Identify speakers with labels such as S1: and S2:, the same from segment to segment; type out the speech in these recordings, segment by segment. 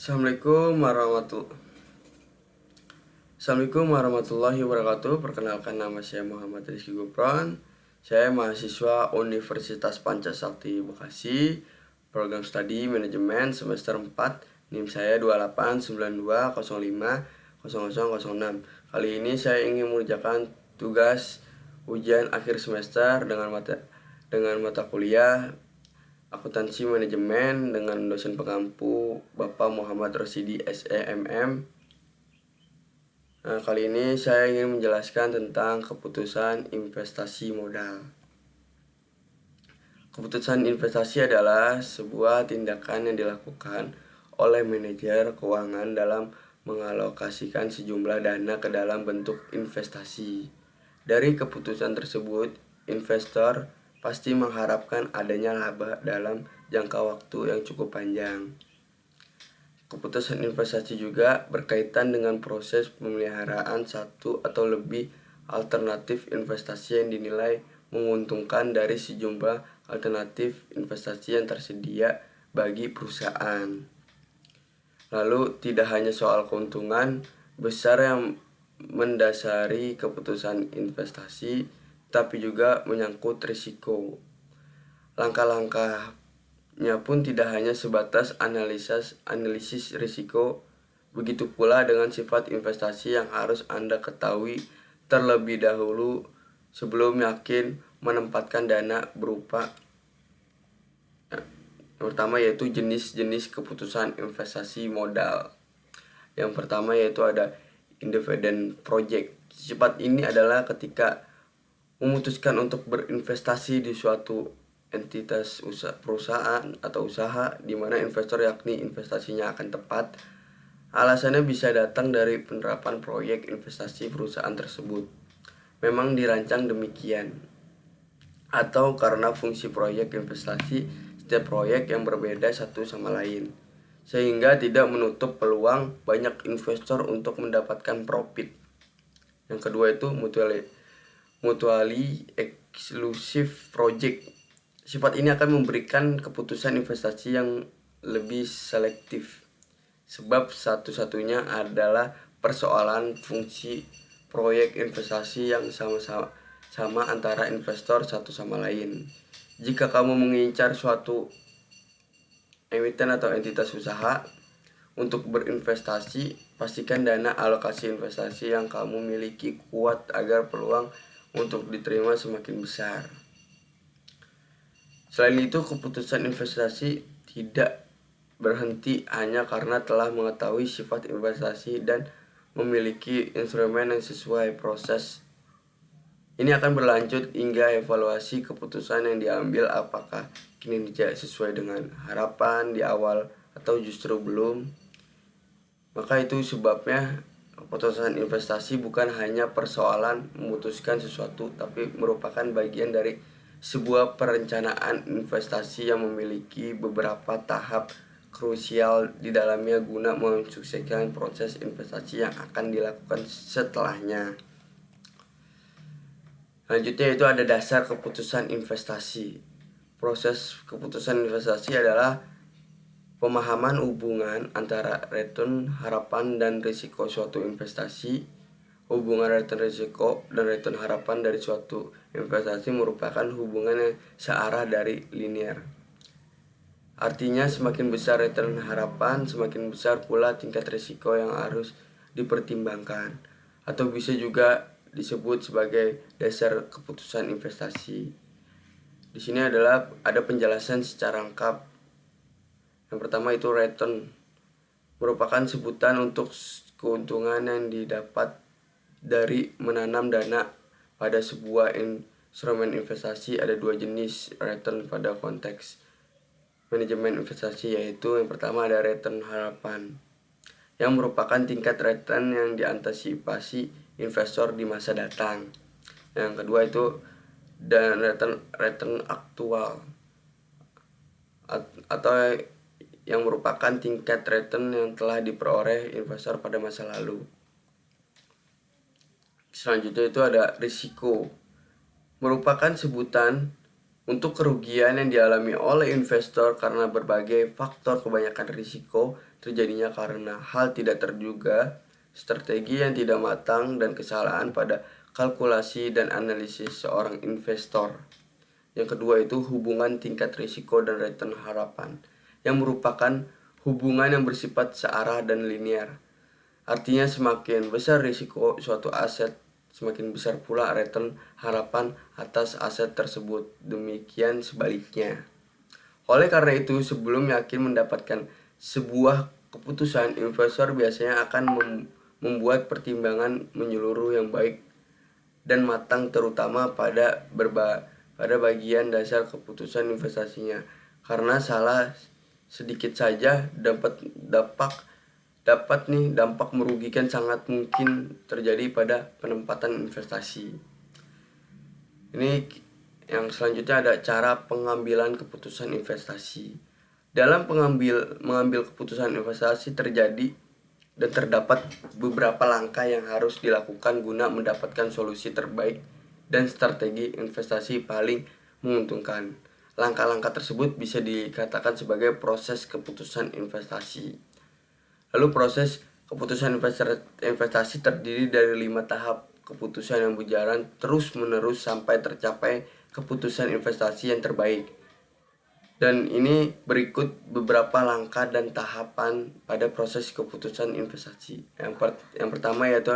S1: Assalamualaikum warahmatullahi wabarakatuh. Perkenalkan, nama saya Muhammad Rizky Gufron. Saya mahasiswa Universitas Pancasakti Bekasi, program studi manajemen semester 4. NIM saya 2892050006. Kali ini saya ingin mengerjakan tugas ujian akhir semester dengan mata kuliah akuntansi manajemen dengan dosen pengampu Bapak Muhammad Rosidi SEMM. Nah, kali ini saya ingin menjelaskan tentang keputusan investasi modal. Keputusan investasi adalah sebuah tindakan yang dilakukan oleh manajer keuangan dalam mengalokasikan sejumlah dana ke dalam bentuk investasi. Dari keputusan tersebut, investor pasti mengharapkan adanya laba dalam jangka waktu yang cukup panjang. Keputusan investasi juga berkaitan dengan proses pemeliharaan satu atau lebih alternatif investasi yang dinilai menguntungkan dari sejumlah alternatif investasi yang tersedia bagi perusahaan. Lalu tidak hanya soal keuntungan besar yang mendasari keputusan investasi, tapi juga menyangkut risiko. Langkah-langkahnya pun tidak hanya sebatas analisis risiko, begitu pula dengan sifat investasi yang harus Anda ketahui terlebih dahulu sebelum yakin menempatkan dana berupa yang pertama yaitu jenis-jenis keputusan investasi modal. Yang pertama yaitu ada independent project. Sifat ini adalah ketika memutuskan untuk berinvestasi di suatu entitas perusahaan atau usaha di mana investor yakni investasinya akan tepat. Alasannya bisa datang dari penerapan proyek investasi perusahaan tersebut memang dirancang demikian, atau karena fungsi proyek investasi setiap proyek yang berbeda satu sama lain, sehingga tidak menutup peluang banyak investor untuk mendapatkan profit. Yang kedua itu mutually exclusive project. Sifat ini akan memberikan keputusan investasi yang lebih selektif, sebab satu-satunya adalah persoalan fungsi proyek investasi yang sama antara investor satu sama lain. Jika kamu mengincar suatu emiten atau entitas usaha untuk berinvestasi, pastikan dana alokasi investasi yang kamu miliki kuat agar peluang untuk diterima semakin besar. Selain itu, keputusan investasi tidak berhenti hanya karena telah mengetahui sifat investasi dan memiliki instrumen yang sesuai proses. Ini akan berlanjut hingga evaluasi keputusan yang diambil, apakah kinerja sesuai dengan harapan di awal atau justru belum. Maka itu sebabnya keputusan investasi bukan hanya persoalan memutuskan sesuatu, tapi merupakan bagian dari sebuah perencanaan investasi yang memiliki beberapa tahap krusial di dalamnya guna mensukseskan proses investasi yang akan dilakukan setelahnya. Selanjutnya itu ada dasar keputusan investasi. Proses keputusan investasi adalah pemahaman hubungan antara return harapan dan risiko suatu investasi. Hubungan return risiko dan return harapan dari suatu investasi merupakan hubungan yang searah dari linear. Artinya semakin besar return harapan, semakin besar pula tingkat risiko yang harus dipertimbangkan, atau bisa juga disebut sebagai dasar keputusan investasi. Di sini ada penjelasan secara lengkap. Yang pertama itu return merupakan sebutan untuk keuntungan yang didapat dari menanam dana pada sebuah instrumen investasi. Ada dua jenis return pada konteks manajemen investasi, yaitu yang pertama ada return harapan, yang merupakan tingkat return yang diantisipasi investor di masa datang. Yang kedua itu dan return aktual atau yang merupakan tingkat return yang telah diperoleh investor pada masa lalu. Selanjutnya itu ada risiko, merupakan sebutan Untuk kerugian yang dialami oleh investor karena berbagai faktor, kebanyakan risiko terjadinya karena hal tidak terduga, strategi yang tidak matang, dan kesalahan pada kalkulasi dan analisis seorang investor. Yang kedua itu hubungan tingkat risiko dan return harapan, yang merupakan hubungan yang bersifat searah dan linear. Artinya semakin besar risiko suatu aset, semakin besar pula return harapan atas aset tersebut. Demikian sebaliknya. Oleh karena itu, sebelum yakin mendapatkan sebuah keputusan, investor biasanya akan membuat pertimbangan menyeluruh yang baik dan matang, terutama pada bagian dasar keputusan investasinya. Karena salah sedikit saja dampak merugikan sangat mungkin terjadi pada penempatan investasi. Ini yang selanjutnya ada cara pengambilan keputusan investasi. Dalam mengambil keputusan investasi terdapat beberapa langkah yang harus dilakukan guna mendapatkan solusi terbaik dan strategi investasi paling menguntungkan. Langkah-langkah tersebut bisa dikatakan sebagai proses keputusan investasi. Lalu proses keputusan investasi terdiri dari 5 tahap keputusan yang berjalan terus-menerus sampai tercapai keputusan investasi yang terbaik. Dan ini berikut beberapa langkah dan tahapan pada proses keputusan investasi. Yang pertama yaitu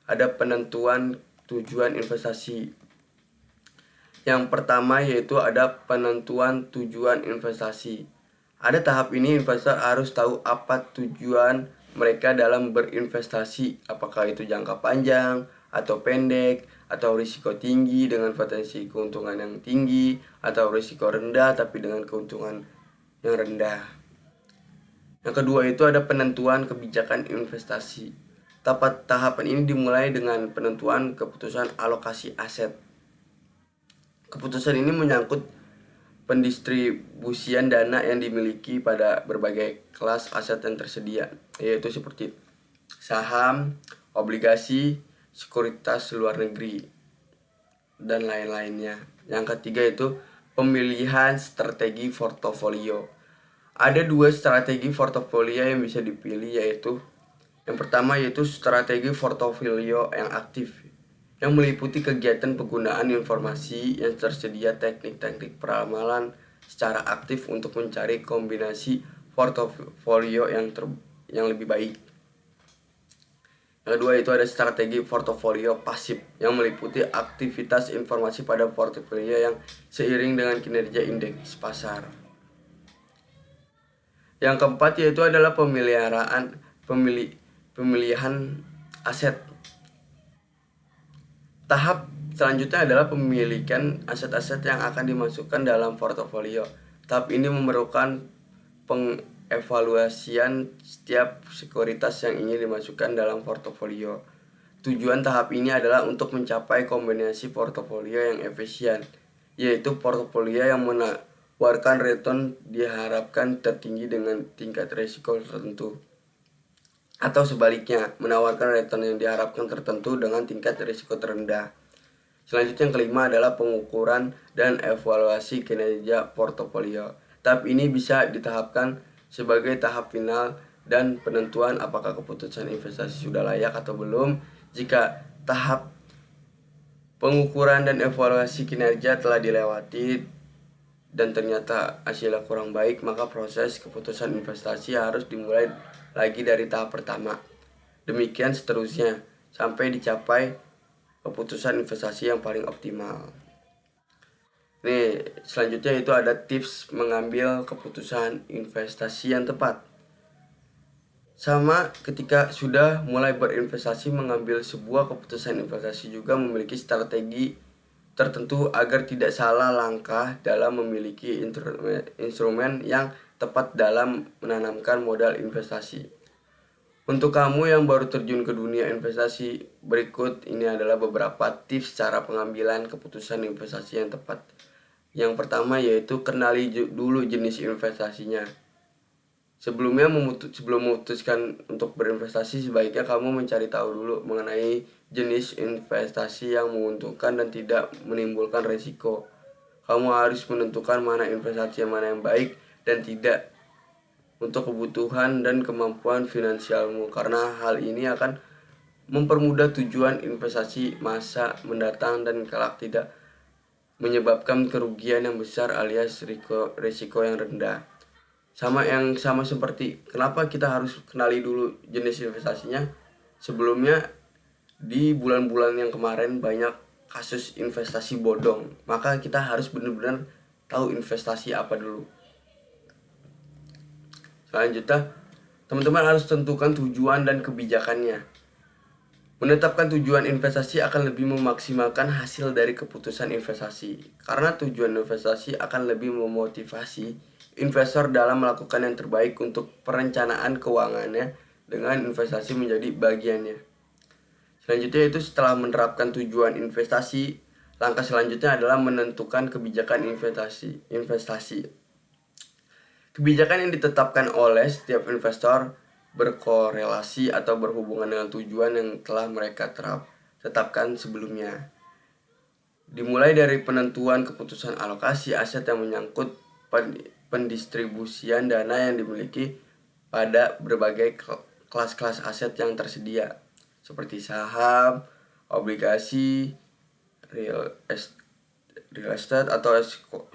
S1: ada penentuan tujuan investasi. Yang pertama yaitu ada penentuan tujuan investasi. Pada tahap ini investor harus tahu apa tujuan mereka dalam berinvestasi, apakah itu jangka panjang atau pendek, atau risiko tinggi dengan potensi keuntungan yang tinggi, atau risiko rendah tapi dengan keuntungan yang rendah. Yang kedua itu ada penentuan kebijakan investasi. Tahapan ini dimulai dengan penentuan keputusan alokasi aset. Keputusan ini menyangkut pendistribusian dana yang dimiliki pada berbagai kelas aset yang tersedia, yaitu seperti saham, obligasi, sekuritas luar negeri, dan lain-lainnya. Yang ketiga itu pemilihan strategi portofolio. Ada 2 strategi portofolio yang bisa dipilih, yaitu yang pertama yaitu strategi portofolio yang aktif, yang meliputi kegiatan penggunaan informasi yang tersedia, teknik-teknik peramalan secara aktif untuk mencari kombinasi portofolio yang lebih baik. Yang kedua itu ada strategi portofolio pasif, yang meliputi aktivitas informasi pada portofolio yang seiring dengan kinerja indeks pasar. Yang keempat yaitu adalah pemilihan aset. Tahap selanjutnya adalah pemilikan aset-aset yang akan dimasukkan dalam portofolio. Tahap ini memerlukan pengevaluasian setiap sekuritas yang ingin dimasukkan dalam portofolio. Tujuan tahap ini adalah untuk mencapai kombinasi portofolio yang efisien, yaitu portofolio yang menawarkan return diharapkan tertinggi dengan tingkat risiko tertentu, atau sebaliknya, menawarkan return yang diharapkan tertentu dengan tingkat risiko terendah. Selanjutnya yang kelima adalah pengukuran dan evaluasi kinerja portofolio. Tahap ini bisa ditahapkan sebagai tahap final dan penentuan apakah keputusan investasi sudah layak atau belum. Jika tahap pengukuran dan evaluasi kinerja telah dilewati dan ternyata hasilnya kurang baik, maka proses keputusan investasi harus dimulai lagi dari tahap pertama. Demikian seterusnya sampai dicapai keputusan investasi yang paling optimal. Nih, selanjutnya itu ada tips mengambil keputusan investasi yang tepat. Sama ketika sudah mulai berinvestasi, mengambil sebuah keputusan investasi juga memiliki strategi tertentu agar tidak salah langkah dalam memiliki instrumen yang tepat dalam menanamkan modal investasi. Untuk kamu yang baru terjun ke dunia investasi, berikut ini adalah beberapa tips cara pengambilan keputusan investasi yang tepat. Yang pertama yaitu kenali dulu jenis investasinya. Sebelum memutuskan untuk berinvestasi, sebaiknya kamu mencari tahu dulu mengenai jenis investasi yang menguntungkan dan tidak menimbulkan risiko. Kamu harus menentukan mana investasi yang mana yang baik dan tidak untuk kebutuhan dan kemampuan finansialmu, karena hal ini akan mempermudah tujuan investasi masa mendatang dan kelak tidak menyebabkan kerugian yang besar alias risiko yang rendah. Sama seperti kenapa kita harus kenali dulu jenis investasinya. Sebelumnya di bulan-bulan yang kemarin banyak kasus investasi bodong, maka kita harus benar-benar tahu investasi apa dulu. Selanjutnya, teman-teman harus tentukan tujuan dan kebijakannya. Menetapkan tujuan investasi akan lebih memaksimalkan hasil dari keputusan investasi, karena tujuan investasi akan lebih memotivasi investor dalam melakukan yang terbaik untuk perencanaan keuangannya dengan investasi menjadi bagiannya. Selanjutnya itu setelah menerapkan tujuan investasi, langkah selanjutnya adalah menentukan kebijakan investasi. Kebijakan yang ditetapkan oleh setiap investor berkorelasi atau berhubungan dengan tujuan yang telah mereka tetapkan sebelumnya. Dimulai dari penentuan keputusan alokasi aset yang menyangkut pendistribusian dana yang dimiliki pada berbagai kelas-kelas aset yang tersedia, seperti saham, obligasi, real estate atau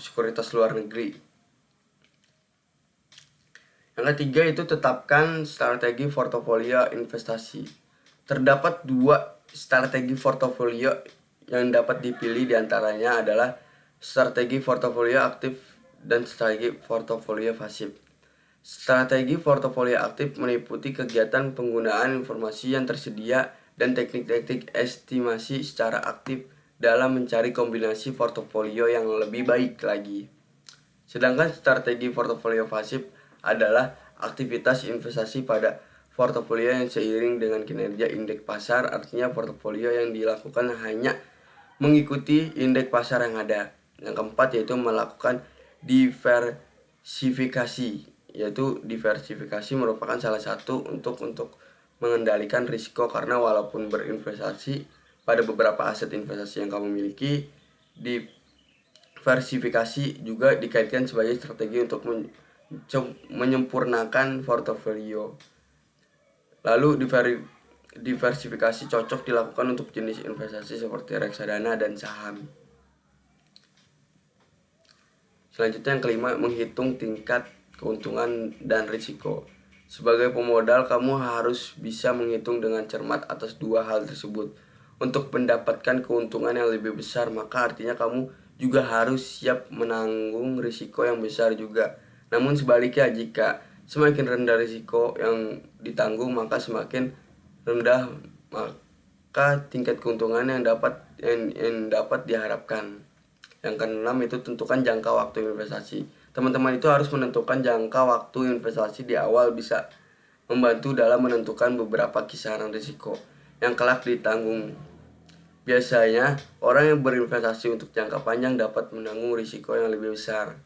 S1: sekuritas luar negeri. Yang ketiga itu tetapkan strategi portofolio investasi. Terdapat 2 strategi portofolio yang dapat dipilih, diantaranya adalah strategi portofolio aktif dan strategi portofolio pasif. Strategi portofolio aktif meliputi kegiatan penggunaan informasi yang tersedia dan teknik-teknik estimasi secara aktif dalam mencari kombinasi portofolio yang lebih baik lagi. Sedangkan strategi portofolio pasif adalah aktivitas investasi pada portofolio yang seiring dengan kinerja indeks pasar, artinya portofolio yang dilakukan hanya mengikuti indeks pasar yang ada. Yang keempat yaitu melakukan diversifikasi, yaitu diversifikasi merupakan salah satu untuk mengendalikan risiko, karena walaupun berinvestasi pada beberapa aset investasi yang kamu miliki, diversifikasi juga dikaitkan sebagai strategi untuk menyempurnakan portofolio. Lalu diversifikasi cocok dilakukan untuk jenis investasi seperti reksadana dan saham. Selanjutnya yang kelima, menghitung tingkat keuntungan dan risiko. Sebagai pemodal, kamu harus bisa menghitung dengan cermat atas 2 hal tersebut. Untuk mendapatkan keuntungan yang lebih besar, maka artinya kamu juga harus siap menanggung risiko yang besar juga. Namun sebaliknya, jika semakin rendah risiko yang ditanggung, maka semakin rendah maka tingkat keuntungan yang dapat diharapkan. Yang keenam itu tentukan jangka waktu investasi. Teman-teman itu harus menentukan jangka waktu investasi di awal, bisa membantu dalam menentukan beberapa kisaran risiko yang kelak ditanggung. Biasanya orang yang berinvestasi untuk jangka panjang dapat menanggung risiko yang lebih besar.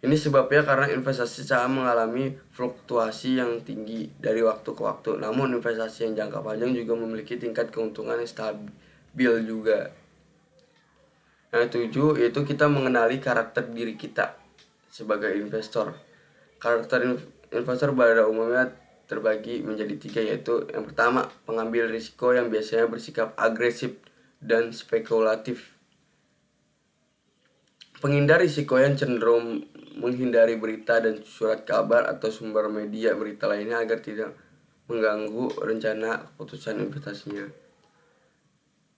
S1: Ini sebabnya karena investasi saham mengalami fluktuasi yang tinggi dari waktu ke waktu. Namun investasi yang jangka panjang juga memiliki tingkat keuntungan yang stabil juga. Yang 7 yaitu kita mengenali karakter diri kita sebagai investor. Karakter investor pada umumnya terbagi menjadi 3, yaitu yang pertama, pengambil risiko yang biasanya bersikap agresif dan spekulatif. Penghindar risiko yang cenderung menghindari berita dan surat kabar atau sumber media berita lainnya agar tidak mengganggu rencana keputusan investasinya.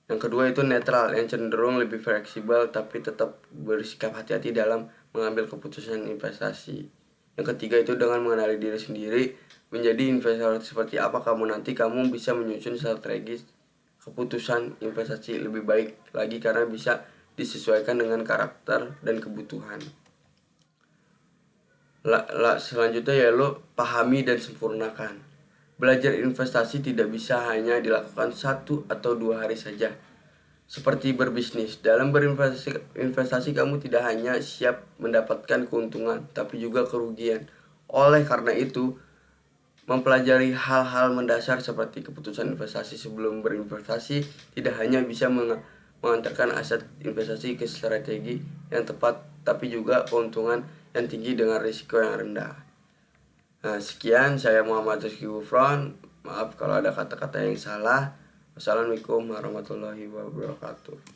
S1: Yang kedua itu netral, yang cenderung lebih fleksibel tapi tetap bersikap hati-hati dalam mengambil keputusan investasi. Yang ketiga itu dengan mengenali diri sendiri, menjadi investor seperti apa kamu nanti, kamu bisa menyusun strategi keputusan investasi lebih baik lagi karena bisa disesuaikan dengan karakter dan kebutuhan. Selanjutnya yaitu pahami dan sempurnakan. Belajar investasi tidak bisa hanya dilakukan 1 atau 2 hari saja. Seperti berbisnis, dalam berinvestasi kamu tidak hanya siap mendapatkan keuntungan, tapi juga kerugian. Oleh karena itu, mempelajari hal-hal mendasar seperti keputusan investasi sebelum berinvestasi tidak hanya bisa mengantarkan aset investasi ke strategi yang tepat, tapi juga keuntungan yang tinggi dengan risiko yang rendah. Nah, sekian, saya Muhammad Rizky Gufron. Maaf kalau ada kata-kata yang salah. Wassalamualaikum warahmatullahi wabarakatuh.